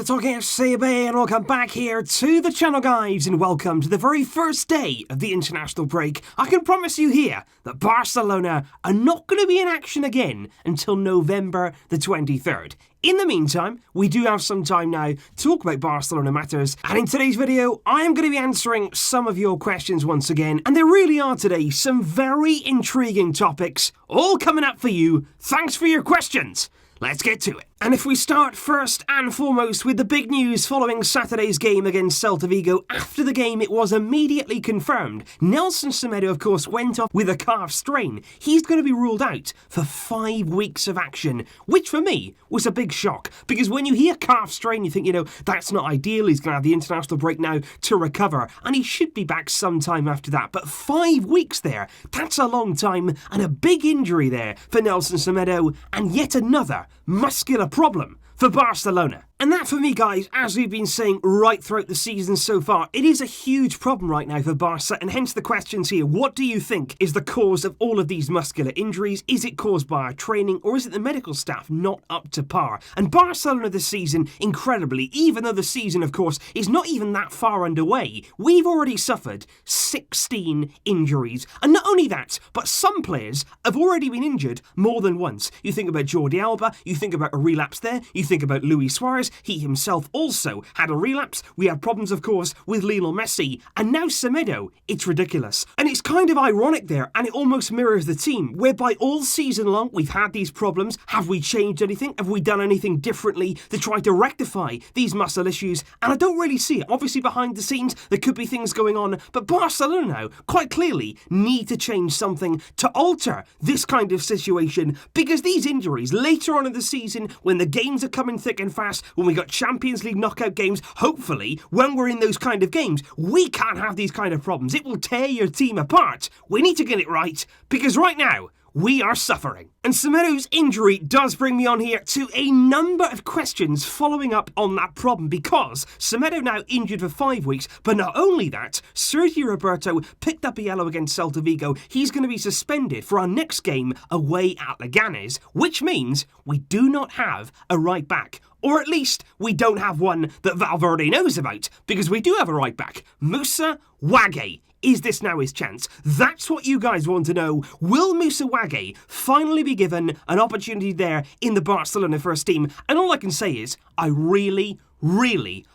TalkFCB and welcome back here to the channel, guys, and welcome to the very first day of the international break. I can promise you here that Barcelona are not going to be in action again until November the 23rd. In the meantime, we do have some time now to talk about Barcelona matters, and in today's video, I am going to be answering some of your questions once again, and there really are today some very intriguing topics, all coming up for you. Thanks for your questions. Let's get to it. And if we start first and foremost with the big news following Saturday's game against Celta Vigo, after the game it was immediately confirmed. Nelson Semedo, of course, went off with a calf strain. He's going to be ruled out for 5 weeks of action, which for me was a big shock. Because when you hear calf strain, you think, that's not ideal. He's going to have the international break now to recover, and he should be back sometime after that. But 5 weeks there, that's a long time, and a big injury there for Nelson Semedo, and yet another muscular problem for Barcelona. And that for me, guys, as we've been saying right throughout the season so far, it is a huge problem right now for Barca, and hence the questions here. What do you think is the cause of all of these muscular injuries? Is it caused by our training, or is it the medical staff not up to par? And Barcelona this season, incredibly, even though the season, of course, is not even that far underway, we've already suffered 16 injuries. And not only that, but some players have already been injured more than once. You think about Jordi Alba, you think about a relapse there, you think about Luis Suarez. He himself also had a relapse. We had problems, of course, with Lionel Messi. And now Semedo. It's ridiculous. And it's kind of ironic there, and it almost mirrors the team, whereby all season long we've had these problems. Have we changed anything? Have we done anything differently to try to rectify these muscle issues? And I don't really see it. Obviously, behind the scenes, there could be things going on. But Barcelona now, quite clearly, need to change something to alter this kind of situation. Because these injuries, later on in the season, when the games are coming thick and fast, when we got Champions League knockout games, hopefully, when we're in those kind of games, we can't have these kind of problems. It will tear your team apart. We need to get it right, because right now, we are suffering. And Semedo's injury does bring me on here to a number of questions following up on that problem, because Semedo now injured for 5 weeks, but not only that, Sergio Roberto picked up a yellow against Celta Vigo. He's going to be suspended for our next game away at Leganes, which means we do not have a right back. Or at least, we don't have one that Valverde knows about, because we do have a right back, Moussa Wagué. Is this now his chance? That's what you guys want to know. Will Moussa Wagué finally be given an opportunity there in the Barcelona first team? And all I can say is, I really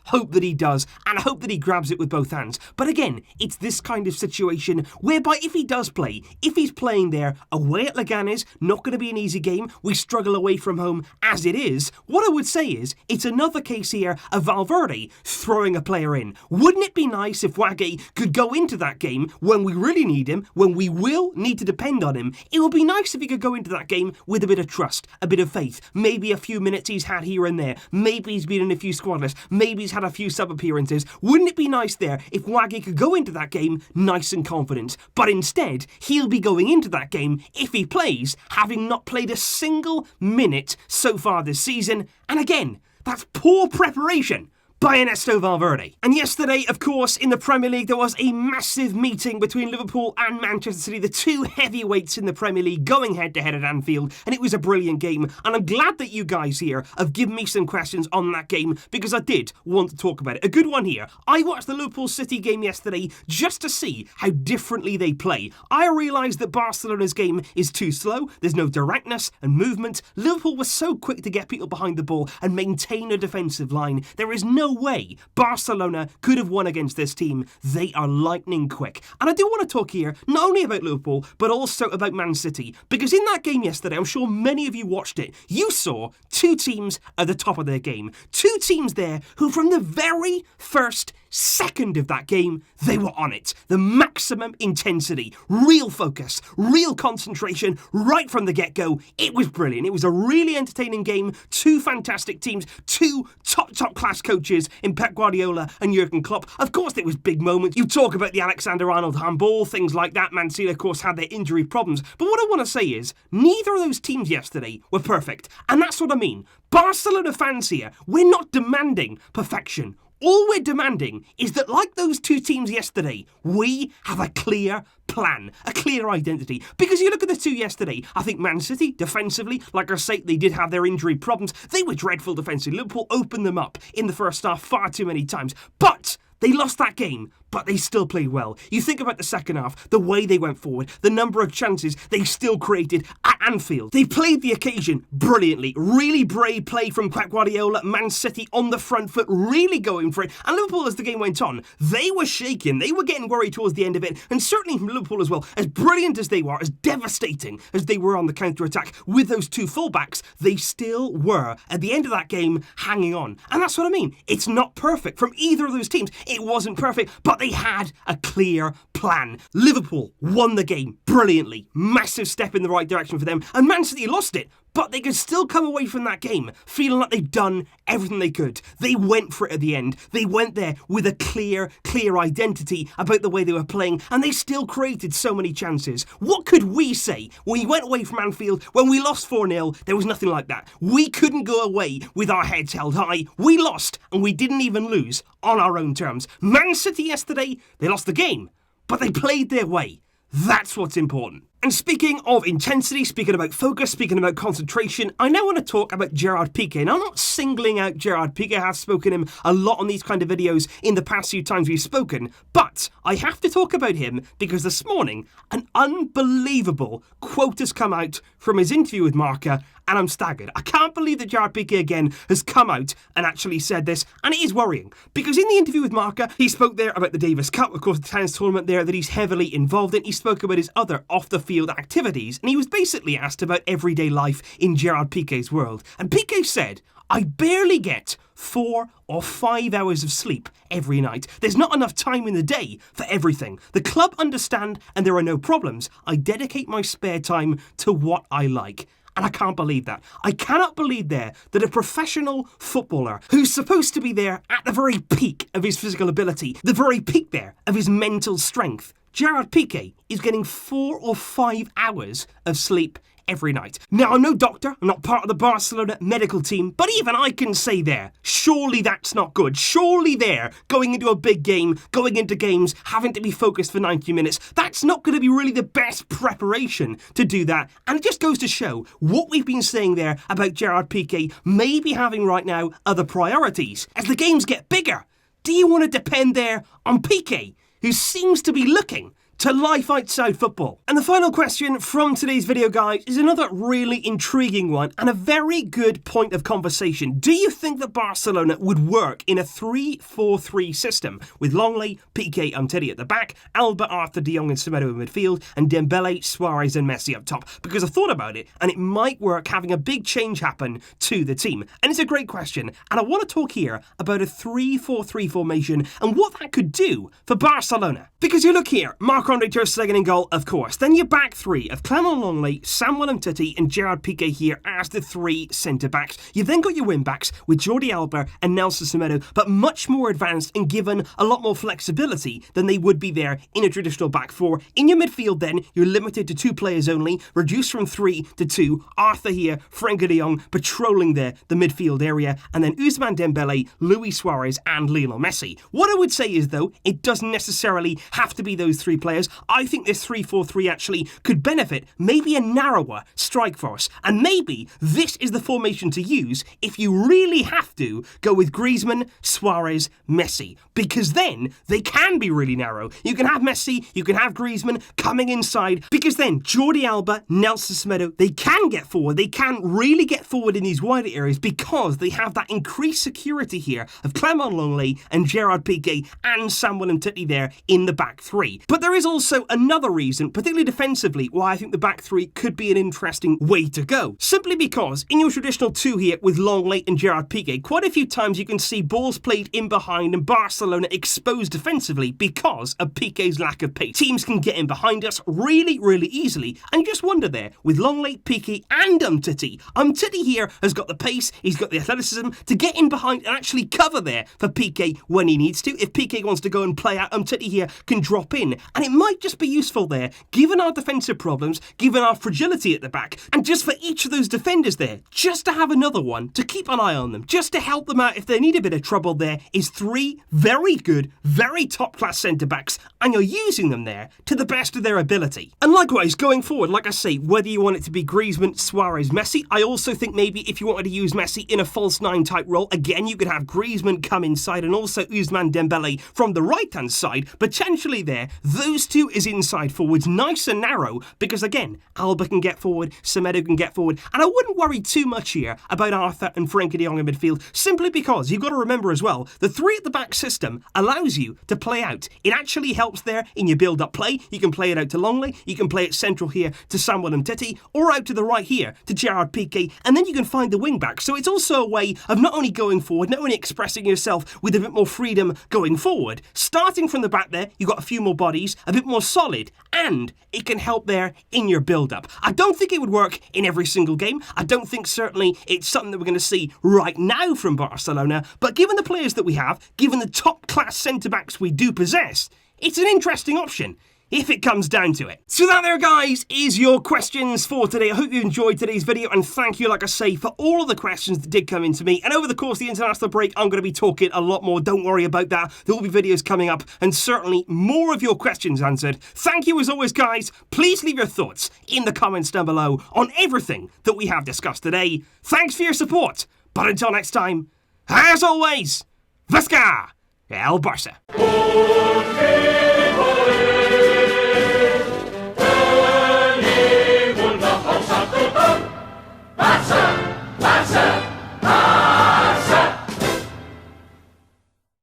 hope that he does, and I hope that he grabs it with both hands. But again, it's this kind of situation whereby if he does play, if he's playing there away at Leganes, not going to be an easy game. We struggle away from home as it is. What I would say is, it's another case here of Valverde throwing a player in. Wouldn't it be nice if Wagué could go into that game when we really need him, when we will need to depend on him? It would be nice if he could go into that game with a bit of trust, a bit of faith, maybe a few minutes he's had here and there, maybe he's been in a few squad lists, maybe he's had a few sub appearances. Wouldn't it be nice there if Wagué could go into that game nice and confident? But instead, he'll be going into that game, if he plays, having not played a single minute so far this season. And again, that's poor preparation by Ernesto Valverde. And yesterday, of course, in the Premier League, there was a massive meeting between Liverpool and Manchester City, the two heavyweights in the Premier League, going head-to-head at Anfield, and it was a brilliant game. And I'm glad that you guys here have given me some questions on that game, because I did want to talk about it. A good one here. I watched the Liverpool City game yesterday just to see how differently they play. I realised that Barcelona's game is too slow. There's no directness and movement. Liverpool was so quick to get people behind the ball and maintain a defensive line. There is no way Barcelona could have won against this team. They are lightning quick. And I do want to talk here not only about Liverpool, but also about Man City. Because in that game yesterday, I'm sure many of you watched it, you saw two teams at the top of their game. Two teams there who from the very first second of that game, they were on it. The maximum intensity, real focus, real concentration right from the get-go. It was brilliant. It was a really entertaining game. Two fantastic teams, two top class coaches in Pep Guardiola and Jurgen Klopp. Of course, there was big moments. You talk about the Alexander-Arnold handball, things like that. Man City, of course, had their injury problems. But what I want to say is, neither of those teams yesterday were perfect. And that's what I mean. Barcelona fans here, we're not demanding perfection. All we're demanding is that, like those two teams yesterday, we have a clear plan, a clear identity. Because you look at the two yesterday, I think Man City, defensively, like I say, they did have their injury problems. They were dreadful defensively. Liverpool opened them up in the first half far too many times. But they lost that game, but they still played well. You think about the second half, the way they went forward, the number of chances they still created at Anfield. They played the occasion brilliantly. Really brave play from Pep Guardiola. Man City on the front foot, really going for it. And Liverpool, as the game went on, they were shaking. They were getting worried towards the end of it. And certainly Liverpool as well, as brilliant as they were, as devastating as they were on the counter-attack with those two fullbacks, they still were, at the end of that game, hanging on. And that's what I mean. It's not perfect from either of those teams. It wasn't perfect, but they had a clear plan. Liverpool won the game brilliantly. Massive step in the right direction for them. And Man City lost it, but they could still come away from that game feeling like they'd done everything they could. They went for it at the end. They went there with a clear identity about the way they were playing, and they still created so many chances. What could we say when we went away from Anfield, when we lost 4-0? There was nothing like that. We couldn't go away with our heads held high. We lost, and we didn't even lose on our own terms. Man City yesterday, they lost the game, but they played their way. That's what's important. And speaking of intensity, speaking about focus, speaking about concentration, I now want to talk about Gerard Piqué. Now, I'm not singling out Gerard Piqué. I have spoken to him a lot on these kind of videos in the past few times we've spoken, but I have to talk about him because this morning, an unbelievable quote has come out from his interview with Marca, and I'm staggered. I can't believe that Gerard Piqué again has come out and actually said this, and it is worrying. Because in the interview with Marca, he spoke there about the Davis Cup, of course, the tennis tournament there that he's heavily involved in. He spoke about his other off-the-field activities, and he was basically asked about everyday life in Gerard Piqué's world. And Piqué said, I barely get 4 or 5 hours of sleep every night. There's not enough time in the day for everything. The club understand and there are no problems. I dedicate my spare time to what I like. And I can't believe that. I cannot believe that a professional footballer who's supposed to be there at the very peak of his physical ability, the very peak there of his mental strength, Gerard Piqué is getting 4 or 5 hours of sleep every night. Now, I'm no doctor, I'm not part of the Barcelona medical team, but even I can say there, surely that's not good. Surely there, going into a big game, going into games, having to be focused for 90 minutes, that's not going to be really the best preparation to do that. And it just goes to show what we've been saying there about Gerard Piqué maybe having right now other priorities. As the games get bigger, do you want to depend there on Piqué, who seems to be looking to life outside football? And the final question from today's video, guys, is another really intriguing one and a very good point of conversation. Do you think that Barcelona would work in a 3-4-3 system with Longley, Piqué, Umtiti at the back, Alba, Arthur, De Jong and Semedo in midfield, and Dembele, Suarez and Messi up top? Because I thought about it and it might work having a big change happen to the team. And it's a great question. And I want to talk here about a 3-4-3 formation and what that could do for Barcelona. Because you look here, Marc-Andre ter Stegen in goal, of course. Then your back three of Clement Longley, Samuel Umtiti and Gerard Piqué here as the 3 centre-backs. You've then got your wing-backs with Jordi Alba and Nelson Semedo, but much more advanced and given a lot more flexibility than they would be there in a traditional back 4. In your midfield then, you're limited to 2 players only, reduced from 3 to 2. Arthur here, Frenkie de Jong patrolling there the midfield area, and then Ousmane Dembele, Luis Suarez and Lionel Messi. What I would say is, though, it doesn't necessarily have to be those 3 players. I think this 3-4-3 actually could benefit maybe a narrower strike force, and maybe this is the formation to use if you really have to go with Griezmann, Suarez, Messi, because then they can be really narrow. You can have Messi, you can have Griezmann coming inside, because then Jordi Alba, Nelson Semedo, they can get forward, they can really get forward in these wider areas because they have that increased security here of Clement Longley and Gerard Piqué and Samuel Umtiti there in the back 3. But there is also another reason, particularly defensively, why I think the back 3 could be an interesting way to go. Simply because in your traditional 2 here with Longley and Gerard Piqué, quite a few times you can see balls played in behind and Barcelona exposed defensively because of Piqué's lack of pace. Teams can get in behind us really, really easily, and you just wonder there with Longley, Piqué and Umtiti. Umtiti here has got the pace, he's got the athleticism to get in behind and actually cover there for Piqué when he needs to. If Piqué wants to go and play out, Umtiti here can drop in, and it might just be useful there, given our defensive problems, given our fragility at the back, and just for each of those defenders there, just to have another one to keep an eye on them, just to help them out if they need a bit of trouble there, is 3 very good, very top-class centre-backs, and you're using them there to the best of their ability. And likewise, going forward, like I say, whether you want it to be Griezmann, Suarez, Messi, I also think maybe if you wanted to use Messi in a false 9 type role, again, you could have Griezmann come inside and also Ousmane Dembele from the right-hand side, potentially there, those two is inside forwards, nice and narrow, because again, Alba can get forward, Semedo can get forward, and I wouldn't worry too much here about Arthur and Frenkie de Jong in midfield, simply because you've got to remember as well, the 3 at the back system allows you to play out. It actually helps there in your build-up play. You can play it out to Longley, you can play it central here to Samuel Umtiti, or out to the right here to Gerard Piqué, and then you can find the wing-back. So it's also a way of not only going forward, not only expressing yourself with a bit more freedom going forward, starting from the back there, you've got a few more bodies, a bit more solid, and it can help there in your build-up. I don't think it would work in every single game. I don't think certainly it's something that we're going to see right now from Barcelona, but given the players that we have, given the top-class centre-backs we do possess, it's an interesting option if it comes down to it. So that there, guys, is your questions for today. I hope you enjoyed today's video, and thank you, like I say, for all of the questions that did come into me. And over the course of the international break, I'm going to be talking a lot more. Don't worry about that. There will be videos coming up, and certainly more of your questions answered. Thank you as always, guys. Please leave your thoughts in the comments down below on everything that we have discussed today. Thanks for your support. But until next time, as always, Vasca el Barça.